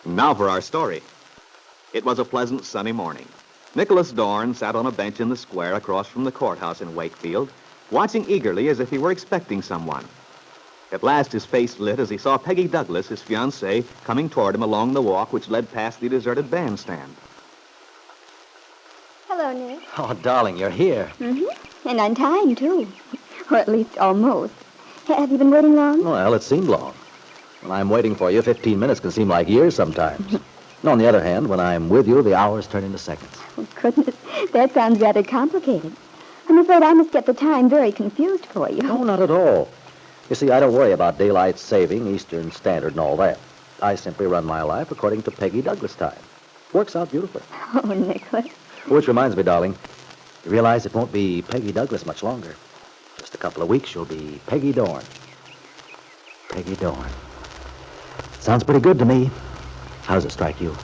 Now for our story. It was a pleasant sunny morning. Nicholas Dorn sat on a bench in the square across from the courthouse in Wakefield, watching eagerly as if he were expecting someone. At last his face lit as he saw Peggy Douglas, his fiancée, coming toward him along the walk which led past the deserted bandstand. Hello, Nick. Oh, darling, you're here. Mm-hmm. And on time, too. Or at least almost. Have you been waiting long? Well, it seemed long. When I'm waiting for you, 15 minutes can seem like years sometimes. And on the other hand, when I'm with you, the hours turn into seconds. Oh, goodness. That sounds rather complicated. I'm afraid I must get the time very confused for you. No, not at all. You see, I don't worry about daylight saving, Eastern Standard, and all that. I simply run my life according to Peggy Douglas time. Works out beautifully. Oh, Nicholas. Which reminds me, darling, you realize it won't be Peggy Douglas much longer. Just a couple of weeks, you'll be Peggy Dorn. Peggy Dorn. Sounds pretty good to me. How does it strike you?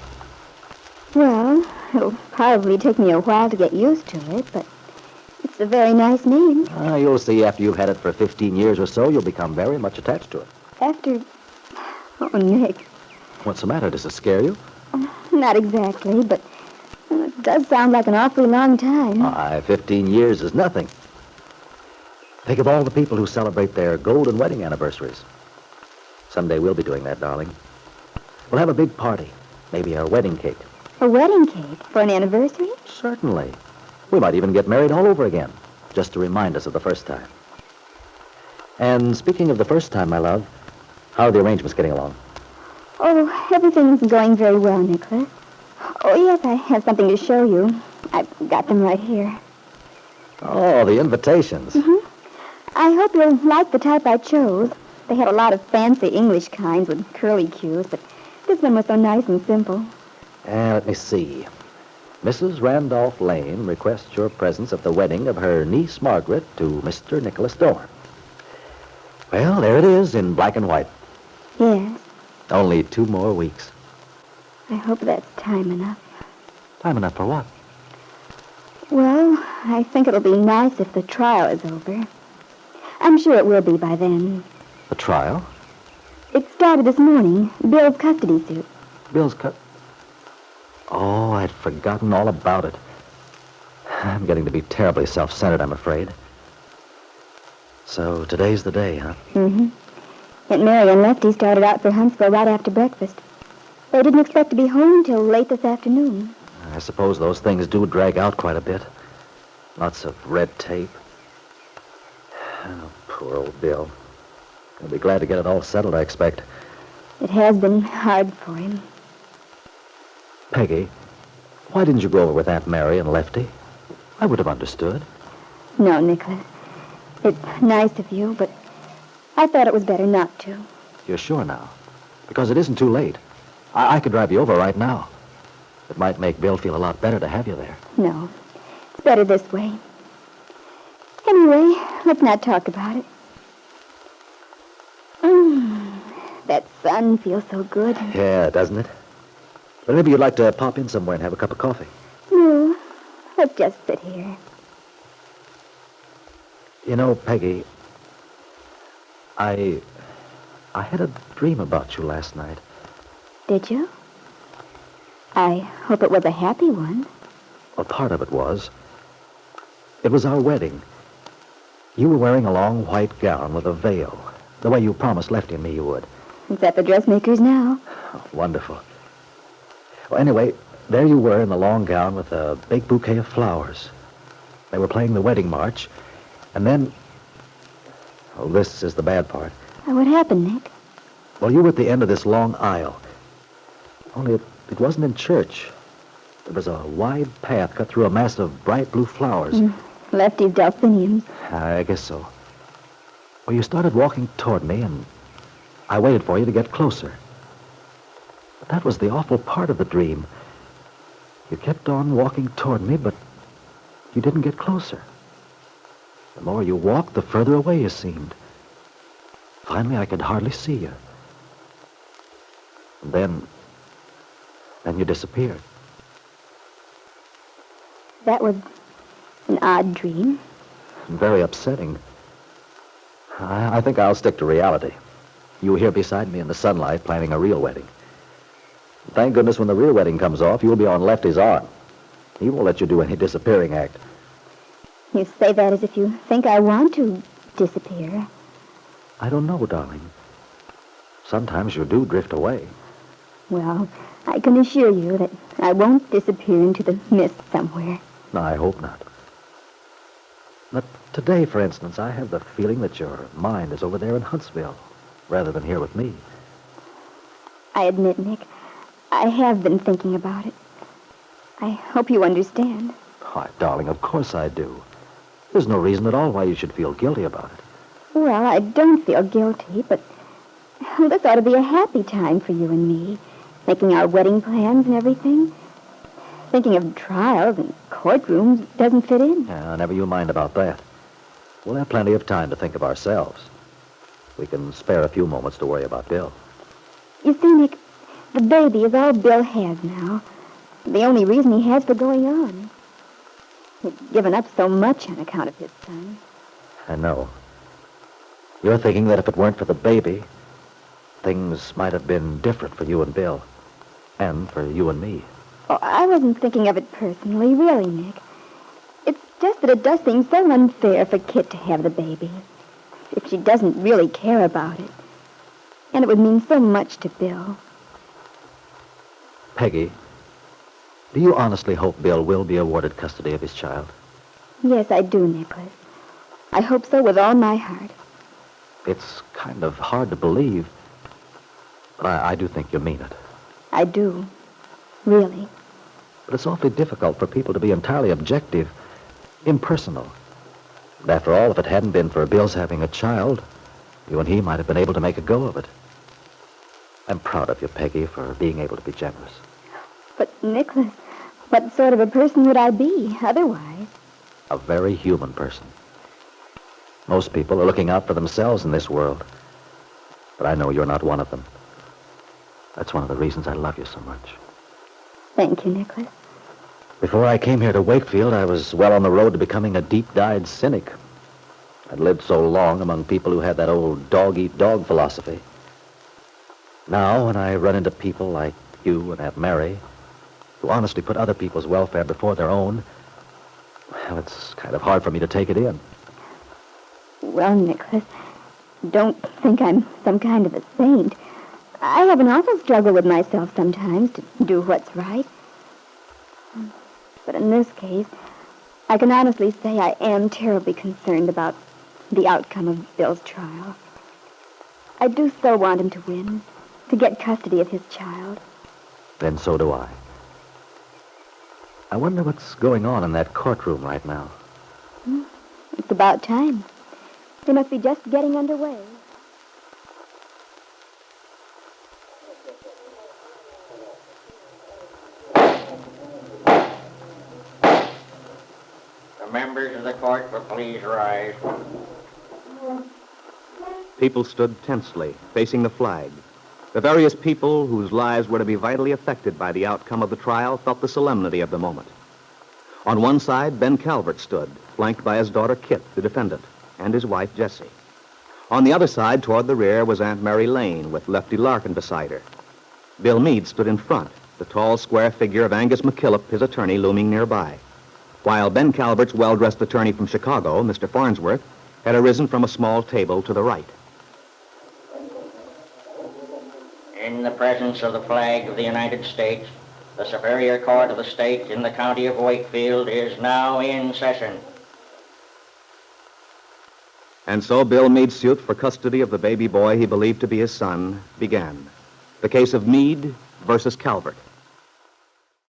Well, it'll probably take me a while to get used to it, but it's a very nice name. You'll see after you've had it for 15 years or so, you'll become very much attached to it. After... Oh, Nick. What's the matter? Does it scare you? Not exactly, but it does sound like an awfully long time. 15 years is nothing. Think of all the people who celebrate their golden wedding anniversaries. Someday we'll be doing that, darling. We'll have a big party. Maybe a wedding cake. A wedding cake? For an anniversary? Certainly. We might even get married all over again, just to remind us of the first time. And speaking of the first time, my love, how are the arrangements getting along? Oh, everything's going very well, Nicholas. Oh, yes, I have something to show you. I've got them right here. Oh, the invitations. Mm-hmm. I hope you'll like the type I chose. They had a lot of fancy English kinds with curly cues, but this one was so nice and simple. Let me see. Mrs. Randolph Lane requests your presence at the wedding of her niece Margaret to Mr. Nicholas Dorn. Well, there it is in black and white. Yes. Only 2 more weeks. I hope that's time enough. Time enough for what? Well, I think it'll be nice if the trial is over. I'm sure it will be by then. The trial? It started this morning. Bill's custody suit. Bill's Oh, I'd forgotten all about it. I'm getting to be terribly self-centered, I'm afraid. So today's the day, huh? Mm-hmm. Aunt Mary and Lefty started out for Huntsville right after breakfast. They didn't expect to be home till late this afternoon. I suppose those things do drag out quite a bit. Lots of red tape. Oh, poor old Bill. He'll be glad to get it all settled, I expect. It has been hard for him. Peggy, why didn't you go over with Aunt Mary and Lefty? I would have understood. No, Nicholas. It's nice of you, but I thought it was better not to. You're sure now? Because it isn't too late. I could drive you over right now. It might make Bill feel a lot better to have you there. No. It's better this way. Anyway, let's not talk about it. That sun feels so good. Yeah, doesn't it? But maybe you'd like to pop in somewhere and have a cup of coffee. No, let's just sit here. You know, Peggy, I had a dream about you last night. Did you? I hope it was a happy one. Well, part of it was. It was our wedding. You were wearing a long white gown with a veil, the way you promised Lefty and me you would. It's at the dressmaker's now. Oh, wonderful. Well, anyway, there you were in the long gown with a big bouquet of flowers. They were playing the wedding march, and then... Oh, this is the bad part. What happened, Nick? Well, you were at the end of this long aisle. Only it wasn't in church. There was a wide path cut through a mass of bright blue flowers. Lefty's delphiniums. I guess so. Well, you started walking toward me, and I waited for you to get closer. But that was the awful part of the dream. You kept on walking toward me, but you didn't get closer. The more you walked, the further away you seemed. Finally, I could hardly see you. And then you disappeared. That was an odd dream. Very upsetting. I think I'll stick to reality. You were here beside me in the sunlight planning a real wedding. Thank goodness when the real wedding comes off, you'll be on Lefty's arm. He won't let you do any disappearing act. You say that as if you think I want to disappear. I don't know, darling. Sometimes you do drift away. Well, I can assure you that I won't disappear into the mist somewhere. No, I hope not. But today, for instance, I have the feeling that your mind is over there in Huntsville, rather than here with me. I admit, Nick, I have been thinking about it. I hope you understand. Why, darling, of course I do. There's no reason at all why you should feel guilty about it. Well, I don't feel guilty, but this ought to be a happy time for you and me, making our wedding plans and everything. Thinking of trials and courtrooms doesn't fit in. Yeah, never you mind about that. We'll have plenty of time to think of ourselves. We can spare a few moments to worry about Bill. You see, Nick, the baby is all Bill has now. The only reason he has for going on. He's given up so much on account of his son. I know. You're thinking that if it weren't for the baby, things might have been different for you and Bill. And for you and me. Oh, I wasn't thinking of it personally, really, Nick. It's just that it does seem so unfair for Kit to have the baby. If she doesn't really care about it. And it would mean so much to Bill. Peggy, do you honestly hope Bill will be awarded custody of his child? Yes, I do, Nicholas. I hope so with all my heart. It's kind of hard to believe, but I do think you mean it. I do. Really. But it's awfully difficult for people to be entirely objective, impersonal. And after all, if it hadn't been for Bill's having a child, you and he might have been able to make a go of it. I'm proud of you, Peggy, for being able to be generous. But, Nicholas, what sort of a person would I be otherwise? A very human person. Most people are looking out for themselves in this world. But I know you're not one of them. That's one of the reasons I love you so much. Thank you, Nicholas. Before I came here to Wakefield, I was well on the road to becoming a deep-dyed cynic. I'd lived so long among people who had that old dog-eat-dog philosophy. Now, when I run into people like you and Aunt Mary, who honestly put other people's welfare before their own, well, it's kind of hard for me to take it in. Well, Nicholas, don't think I'm some kind of a saint. I have an awful struggle with myself sometimes to do what's right. But in this case, I can honestly say I am terribly concerned about the outcome of Bill's trial. I do so want him to win, to get custody of his child. Then so do I. I wonder what's going on in that courtroom right now. It's about time. They must be just getting underway. The members of the court will please rise. People stood tensely, facing the flag. The various people whose lives were to be vitally affected by the outcome of the trial felt the solemnity of the moment. On one side, Ben Calvert stood, flanked by his daughter Kit, the defendant, and his wife Jessie. On the other side, toward the rear, was Aunt Mary Lane, with Lefty Larkin beside her. Bill Meade stood in front, the tall, square figure of Angus McKillop, his attorney, looming nearby. While Ben Calvert's well-dressed attorney from Chicago, Mr. Farnsworth, had arisen from a small table to the right. In the presence of the flag of the United States, the Superior Court of the State in the County of Wakefield is now in session. And so Bill Meade's suit for custody of the baby boy he believed to be his son began. The case of Meade versus Calvert.